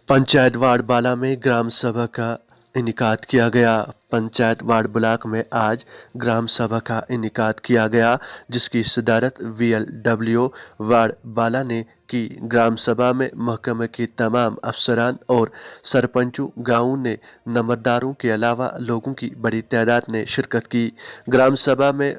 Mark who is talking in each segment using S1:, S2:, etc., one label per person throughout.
S1: Panchayat ward बाला में ग्राम सभा का इनेकाद किया गया। पंचायत वार्ड ब्लॉक में आज ग्राम सभा का इनेकाद किया गया, जिसकी सदारत VLW वार्ड बाला ने की। ग्राम सभा में महकमे के तमाम अफसरान और सरपंचों, गाँव ने नंबरदारों के अलावा लोगों की बड़ी तादाद ने शिरकत की। ग्राम सभा में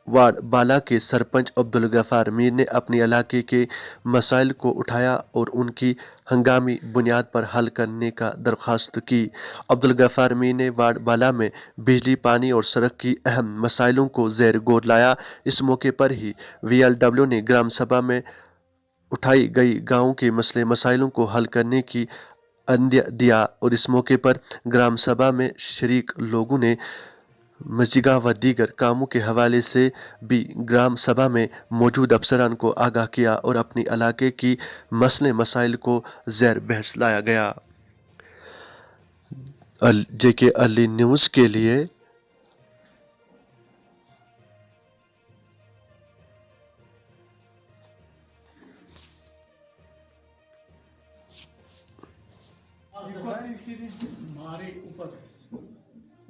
S1: वार्ड बाला के सरपंच अब्दुल गफ्फार मीर ने अपने इलाके के मसाइल को उठाया और उनकी हंगामी बुनियाद पर हल करने का दरख्वास्त की। अब्दुल गफ्फार मीर ने वार्ड बाला में बिजली, पानी और सड़क की अहम मसाइलों को ज़ेर गौर लाया। इस मौके पर ही VLW ने ग्राम सभा में उठाई गई गाँव के मसले मसाइलों को हल करने की अंदिया दिया और इस मौके पर ग्राम सभा में शरीक लोगों ने मजीगा व दीगर कामों के हवाले से भी ग्राम सभा में मौजूद अफसरान को आगाह किया और अपनी इलाके की मसले मसाइल को ज़ेर बहस लाया गया। JK अर्ली न्यूज़ के लिए
S2: हमारे ऊपर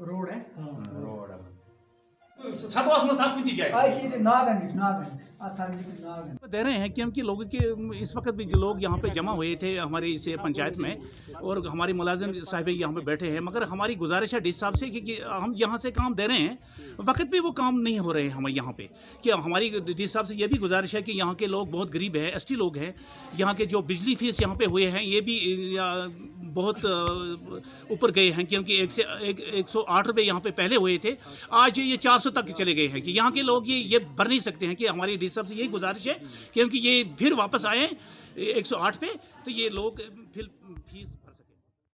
S2: रोड है।
S3: छतवास में था कुछ जाए
S2: आई की नागन
S4: दे रहे हैं क्योंकि लोगों के इस वक्त भी जो लोग यहाँ पे जमा हुए थे हमारे इस पंचायत में और हमारे मुलाजिम साहब यहाँ पे बैठे हैं, मगर हमारी गुजारिश है डी साहब से कि हम यहाँ से काम दे रहे हैं, वक्त भी वो काम नहीं हो रहे हैं हमें यहाँ पे। कि हमारी डी साहब से ये भी गुजारिश है कि यहाँ के लोग बहुत गरीब हैं, ST लोग हैं, यहाँ के जो बिजली फीस यहाँ पे हुए हैं ये भी बहुत ऊपर गए हैं, क्योंकि 108 रुपये यहाँ पे पहले हुए थे, आज ये 400 तक चले गए हैं। कि यहाँ के लोग ये भर नहीं सकते हैं। कि हमारी डी साहब से यही गुजारिश है क्योंकि ये फिर वापस आए 108 पे, तो ये लोग फिर फीस भर सकें।